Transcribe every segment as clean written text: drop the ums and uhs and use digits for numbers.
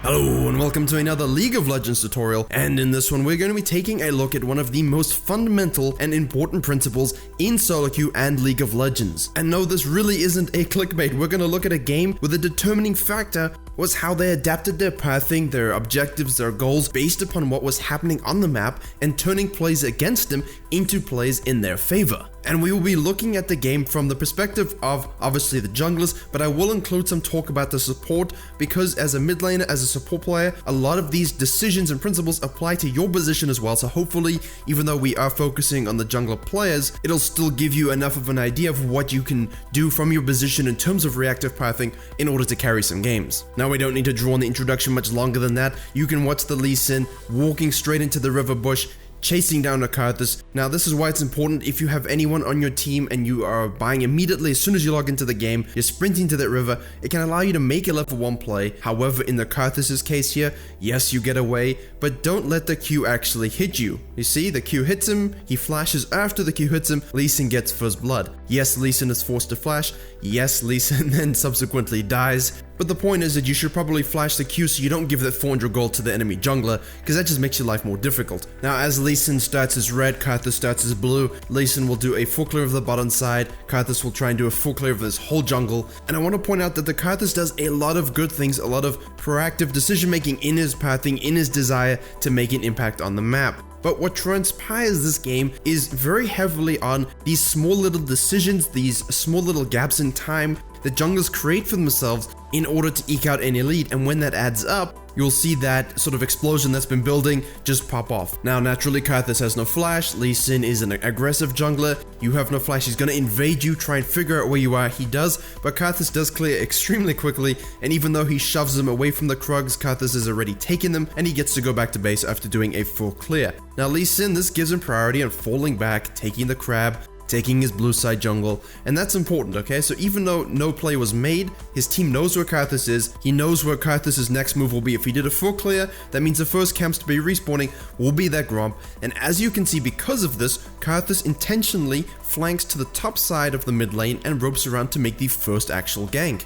Hello and welcome to another League of Legends tutorial, and in this one we're going to be taking a look at one of the most fundamental and important principles in solo queue and League of Legends. And no, this really isn't a clickbait. We're going to look at a game where the determining factor was how they adapted their pathing, their objectives, their goals based upon what was happening on the map and turning plays against them into plays in their favor. And we will be looking at the game from the perspective of obviously the junglers, but I will include some talk about the support because as a mid laner, as a support player, a lot of these decisions and principles apply to your position as well. So hopefully, even though we are focusing on the jungler players, it'll still give you enough of an idea of what you can do from your position in terms of reactive pathing in order to carry some games. Now we don't need to draw on the introduction much longer than that. You can watch the Lee Sin walking straight into the river bush, chasing down a Karthus. Now this is why it's important if you have anyone on your team and you are buying immediately as soon as you log into the game, you're sprinting to that river, it can allow you to make a level 1 play. However, in the Karthus' case here, yes, you get away, but don't let the Q actually hit you. You see, the Q hits him, he flashes after the Q hits him, Lee Sin gets first blood. Yes, Lee Sin is forced to flash, yes, Lee Sin then subsequently dies, but the point is that you should probably flash the Q so you don't give that 400 gold to the enemy jungler, because that just makes your life more difficult. Now as Lee Sin starts as red, Karthus starts as blue, Lee Sin will do a full clear of the bottom side, Karthus will try and do a full clear of this whole jungle, and I want to point out that the Karthus does a lot of good things, a lot of proactive decision making in his pathing, in his desire to make an impact on the map. But what transpires this game is very heavily on these small little decisions, these small little gaps in time that junglers create for themselves in order to eke out any lead, and when that adds up, you'll see that sort of explosion that's been building just pop off. Now naturally Karthus has no flash, Lee Sin is an aggressive jungler, you have no flash, he's gonna invade you, try and figure out where you are, he does, but Karthus does clear extremely quickly, and even though he shoves them away from the Krugs, Karthus has already taken them, and he gets to go back to base after doing a full clear. Now Lee Sin, this gives him priority on falling back, taking the crab, taking his blue side jungle, and that's important, okay? So even though no play was made, his team knows where Karthus is, he knows where Karthus' next move will be. If he did a full clear, that means the first camps to be respawning will be that Gromp, and as you can see, because of this, Karthus intentionally flanks to the top side of the mid lane and ropes around to make the first actual gank.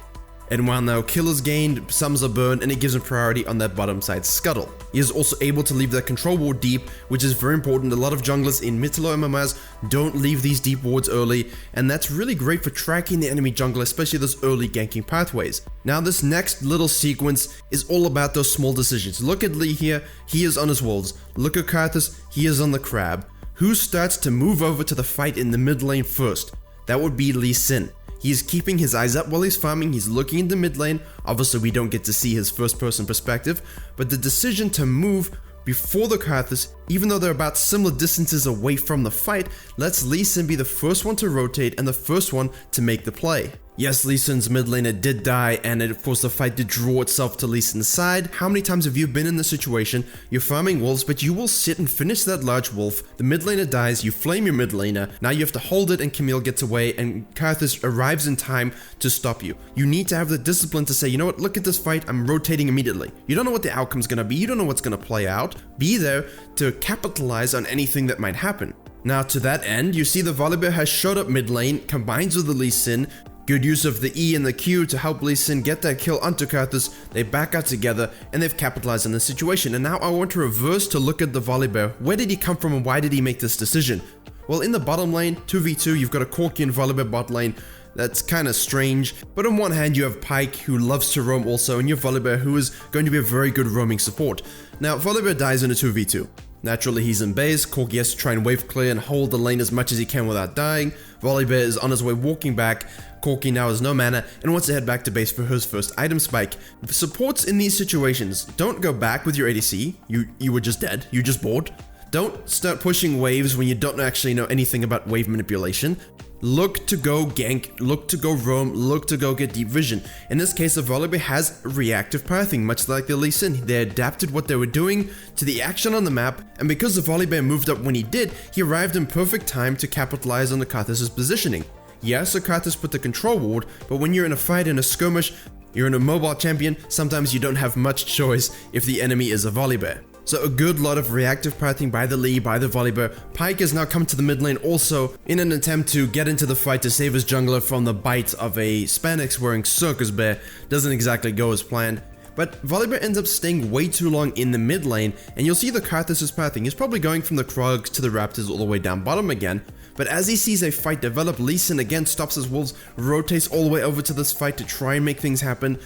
And while now kill is gained, sums are burned, and it gives him priority on that bottom side scuttle. He is also able to leave that control ward deep, which is very important. A lot of junglers in mid to low MMRs don't leave these deep wards early, and that's really great for tracking the enemy jungler, especially those early ganking pathways. Now this next little sequence is all about those small decisions. Look at Lee here, he is on his wolves. Look at Karthus, he is on the crab. Who starts to move over to the fight in the mid lane first? That would be Lee Sin. He is keeping his eyes up while he's farming, he's looking in the mid lane. Obviously we don't get to see his first person perspective, but the decision to move before the Karthus, even though they're about similar distances away from the fight, lets Lee Sin be the first one to rotate and the first one to make the play. Yes, Lee Sin's mid laner did die, and of course the fight did draw itself to Lee Sin's side. How many times have you been in this situation? You're farming wolves, but you will sit and finish that large wolf, the mid laner dies, you flame your mid laner, now you have to hold it and Camille gets away and Karthus arrives in time to stop you. You need to have the discipline to say, you know what, look at this fight, I'm rotating immediately. You don't know what the outcome's gonna be, you don't know what's gonna play out. Be there to capitalize on anything that might happen. Now to that end, you see the Volibear has showed up mid lane, combines with the Lee Sin, good use of the E and the Q to help Lee Sin get that kill onto Karthus, they back out together and they've capitalized on the situation. And now I want to reverse to look at the Volibear. Where did he come from and why did he make this decision? Well, in the bottom lane, 2v2, you've got a Corki and Volibear bot lane. That's kind of strange, but on one hand you have Pyke who loves to roam also, and you have Volibear who is going to be a very good roaming support. Now Volibear dies in a 2v2. Naturally he's in base, Corki has to try and wave clear and hold the lane as much as he can without dying. Volibear is on his way walking back, Corki now has no mana and wants to head back to base for his first item spike. Supports in these situations, don't go back with your ADC, you were just dead, you just bored. Don't start pushing waves when you don't actually know anything about wave manipulation. Look to go gank, look to go roam, look to go get deep vision. In this case, the Volibear has reactive pathing, much like the Lee Sin. They adapted what they were doing to the action on the map, and because the Volibear moved up when he did, he arrived in perfect time to capitalize on the Karthus' positioning. Yes, the Karthus put the control ward, but when you're in a fight, in a skirmish, you're in a mobile champion, sometimes you don't have much choice if the enemy is a Volibear. So a good lot of reactive pathing by the Lee, by the Volibear. Pyke has now come to the mid lane also in an attempt to get into the fight to save his jungler from the bite of a spandex wearing circus bear. Doesn't exactly go as planned. but Volibear ends up staying way too long in the mid lane, and you'll see the Karthus is pathing. He's probably going from the Krugs to the Raptors all the way down bottom again, but as he sees a fight develop, Lee Sin again stops his wolves, rotates all the way over to this fight to try and make things happen.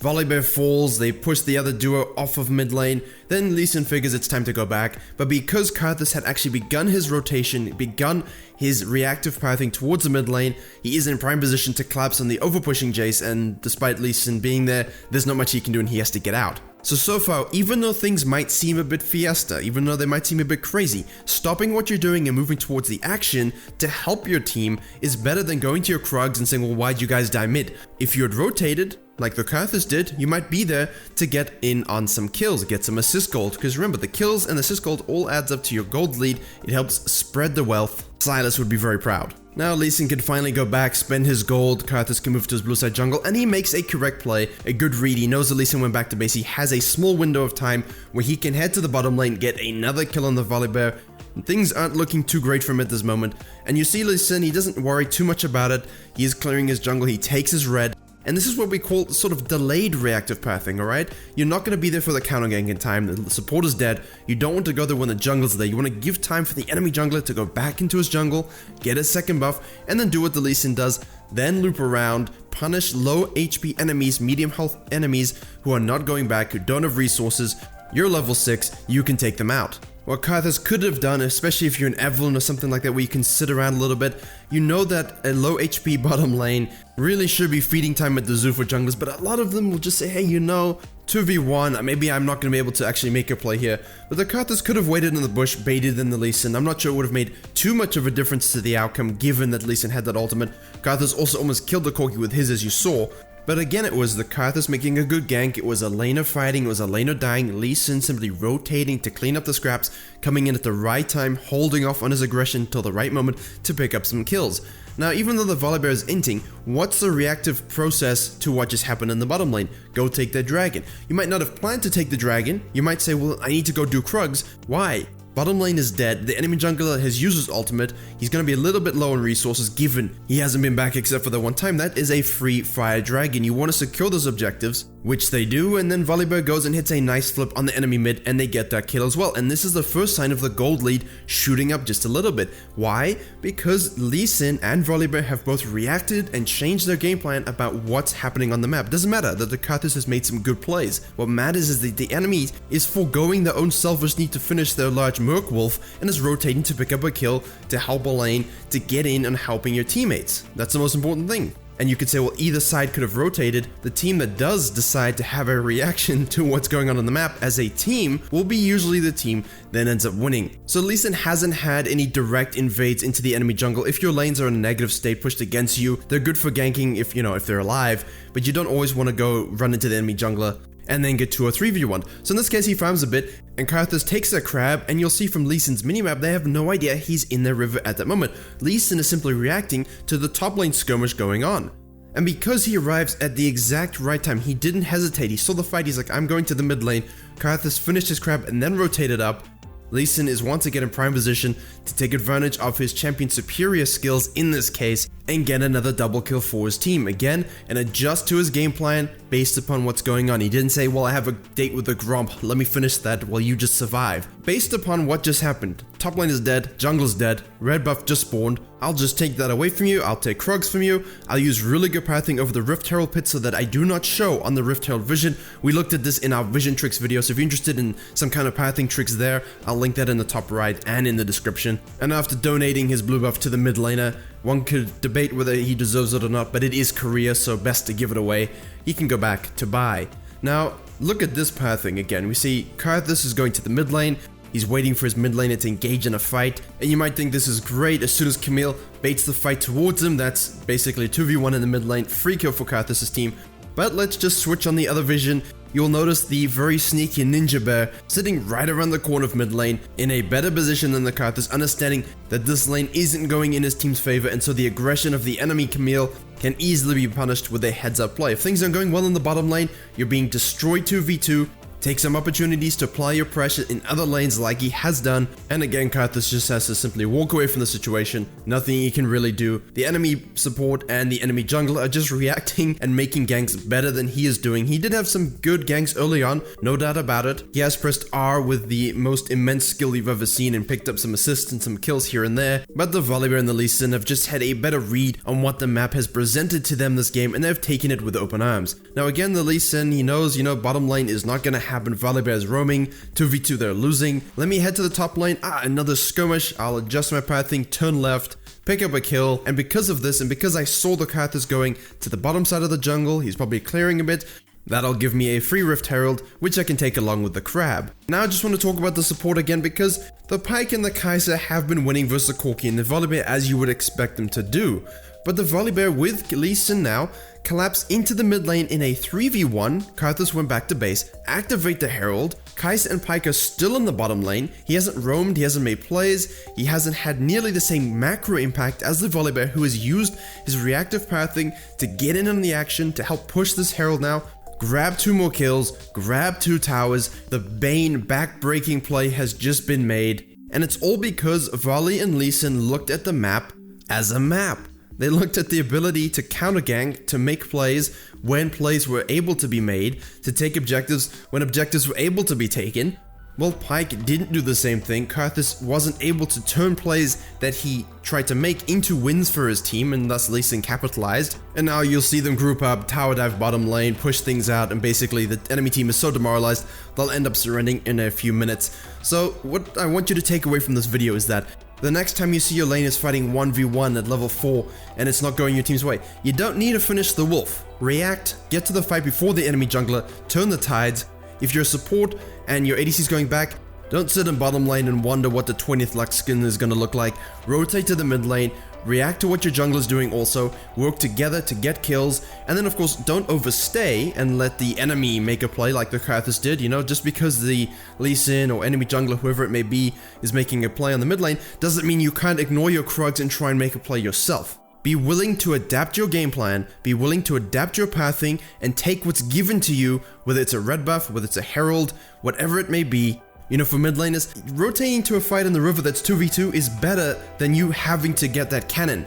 Volibear falls, they push the other duo off of mid lane, then Lee Sin figures it's time to go back, but because Karthus had actually begun his rotation, begun his reactive pathing towards the mid lane, he is in prime position to collapse on the overpushing Jace, and despite Lee Sin being there, there's not much he can do and he has to get out. So far, even though things might seem a bit fiesta, even though they might seem a bit crazy, stopping what you're doing and moving towards the action to help your team is better than going to your Krugs and saying, well, why'd you guys die mid? If you had rotated, like the Karthus did, you might be there to get in on some kills, get some assist gold, because remember, the kills and assist gold all adds up to your gold lead. It helps spread the wealth. Silas would be very proud. Now Lee Sin can finally go back, spend his gold, Karthus can move to his blue side jungle, and he makes a correct play, a good read. He knows that Lee Sin went back to base. He has a small window of time where he can head to the bottom lane, get another kill on the Volibear. Things aren't looking too great for him at this moment, and you see Lee Sin, he doesn't worry too much about it. He is clearing his jungle, he takes his red, and this is what we call sort of delayed reactive pathing, alright? You're not going to be there for the counter gank in time, the support is dead, you don't want to go there when the jungle's there, you want to give time for the enemy jungler to go back into his jungle, get a second buff, and then do what the Lee Sin does, then loop around, punish low HP enemies, medium health enemies who are not going back, who don't have resources. You're level 6, you can take them out. What Karthus could have done, especially if you're an Evelyn or something like that where you can sit around a little bit, you know that a low HP bottom lane really should be feeding time at the zoo for junglers, but a lot of them will just say, hey, you know, 2v1, maybe I'm not going to be able to actually make a play here. But the Karthus could have waited in the bush, baited in the Lee Sin. I'm not sure it would have made too much of a difference to the outcome given that Lee Sin had that ultimate. Karthus also almost killed the Corki with his, as you saw. But again, it was the Karthus making a good gank, it was a laner fighting, it was a laner dying, Lee Sin simply rotating to clean up the scraps, coming in at the right time, holding off on his aggression till the right moment to pick up some kills. Now, even though the Volibear is inting, what's the reactive process to what just happened in the bottom lane? Go take that dragon. You might not have planned to take the dragon, you might say, well, I need to go do Krugs. Why? Bottom lane is dead, the enemy jungler has used his ultimate, he's going to be a little bit low on resources given he hasn't been back except for the one time. That is a free fire dragon. You want to secure those objectives, which they do, and then Volibear goes and hits a nice flip on the enemy mid and they get that kill as well. And this is the first sign of the gold lead shooting up just a little bit. Why? Because Lee Sin and Volibear have both reacted and changed their game plan about what's happening on the map. Doesn't matter that the Karthus has made some good plays. What matters is that the enemy is foregoing their own selfish need to finish their large Merc Wolf and is rotating to pick up a kill, to help a lane, to get in and helping your teammates. That's the most important thing. And you could say, well, either side could have rotated. The team that does decide to have a reaction to what's going on the map as a team will be usually the team that ends up winning. So Lee Sin hasn't had any direct invades into the enemy jungle. If your lanes are in a negative state pushed against you, they're good for ganking if they're alive, but you don't always want to go run into the enemy jungler and then get 2 or 3v1. So in this case, he farms a bit, and Karthus takes their crab, and you'll see from Lee Sin's minimap, they have no idea he's in their river at that moment. Lee Sin is simply reacting to the top lane skirmish going on. And because he arrives at the exact right time, he didn't hesitate, he saw the fight, he's like, I'm going to the mid lane. Karthus finished his crab and then rotated up. Lee Sin is once again in prime position to take advantage of his champion's superior skills in this case and get another double kill for his team again and adjust to his game plan based upon what's going on. He didn't say, well, I have a date with the Gromp, let me finish that while you just survive. Based upon what just happened, top lane is dead, jungle's dead, red buff just spawned, I'll just take that away from you, I'll take Krugs from you, I'll use really good pathing over the Rift Herald pit so that I do not show on the Rift Herald vision. We looked at this in our vision tricks video, so if you're interested in some kind of pathing tricks there, I'll link that in the top right and in the description. And after donating his blue buff to the mid laner, one could debate whether he deserves it or not, but it is Korea, so best to give it away. He can go back to buy. Now, look at this pathing again. We see Karthus is going to the mid lane. He's waiting for his mid laner to engage in a fight, and you might think this is great. As soon as Camille baits the fight towards him, that's basically a 2v1 in the mid lane, free kill for Karthus' team. But let's just switch on the other vision. You'll notice the very sneaky Ninja Bear sitting right around the corner of mid lane in a better position than the Karthus, understanding that this lane isn't going in his team's favor, and so the aggression of the enemy Camille can easily be punished with a heads up play. If things aren't going well in the bottom lane, you're being destroyed 2v2, take some opportunities to apply your pressure in other lanes like he has done, and again Karthus just has to simply walk away from the situation. Nothing he can really do. The enemy support and the enemy jungler are just reacting and making ganks better than he is doing. He did have some good ganks early on, no doubt about it. He has pressed R with the most immense skill you've ever seen and picked up some assists and some kills here and there, but the Volibear and the Lee Sin have just had a better read on what the map has presented to them this game, and they've taken it with open arms. Now again, the Lee Sin, he knows, bottom lane is not going to happen. Volibear is roaming, 2v2 they're losing. Let me head to the top lane. Another skirmish. I'll adjust my pathing, turn left, pick up a kill, and because of this, and because I saw the Karthus going to the bottom side of the jungle, he's probably clearing a bit, that'll give me a free Rift Herald, which I can take along with the Crab. Now I just want to talk about the support again, because the Pyke and the Kai'Sa have been winning versus the Corki and the Volibear as you would expect them to do. But the Volibear with Lee Sin now collapse into the mid lane in a 3v1, Karthus went back to base, activate the Herald, Kai'Sa and Pyke are still in the bottom lane, he hasn't roamed, he hasn't made plays, he hasn't had nearly the same macro impact as the Volibear, who has used his reactive pathing to get in on the action, to help push this Herald now, grab 2 more kills, grab 2 towers. The Bane back-breaking play has just been made, and it's all because Volley and Lee Sin looked at the map as a map. They looked at the ability to counter gank, to make plays when plays were able to be made, to take objectives when objectives were able to be taken. Well, Pyke didn't do the same thing. Karthus wasn't able to turn plays that he tried to make into wins for his team, and thus Lee Sin capitalized. And now you'll see them group up, tower dive bottom lane, push things out, and basically the enemy team is so demoralized, they'll end up surrendering in a few minutes. So what I want you to take away from this video is that the next time you see your lane is fighting 1v1 at level 4 and it's not going your team's way, you don't need to finish the wolf. React, get to the fight before the enemy jungler, turn the tides. If you're a support and your ADC is going back, don't sit in bottom lane and wonder what the 20th Lux skin is going to look like. Rotate to the mid lane, react to what your jungler is doing also, work together to get kills, and then of course don't overstay and let the enemy make a play like the Karthus did. Just because the Lee Sin or enemy jungler, whoever it may be, is making a play on the mid lane, doesn't mean you can't ignore your Krugs and try and make a play yourself. Be willing to adapt your game plan, be willing to adapt your pathing, and take what's given to you, whether it's a red buff, whether it's a herald, whatever it may be. For mid laners, rotating to a fight in the river that's 2v2 is better than you having to get that cannon.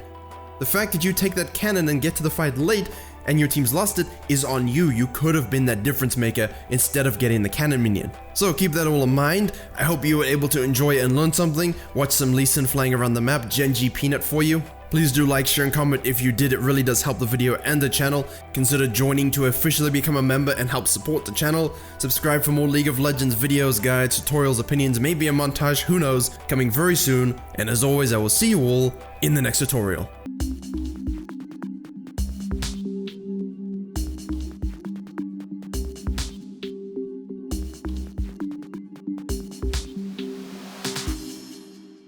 The fact that you take that cannon and get to the fight late and your team's lost it is on you. You could have been that difference maker instead of getting the cannon minion. So keep that all in mind. I hope you were able to enjoy and learn something. Watch some Lee Sin flying around the map, Genji Peanut for you. Please do like, share, and comment if you did. It really does help the video and the channel. Consider joining to officially become a member and help support the channel. Subscribe for more League of Legends videos, guides, tutorials, opinions, maybe a montage, who knows, coming very soon. And as always, I will see you all in the next tutorial.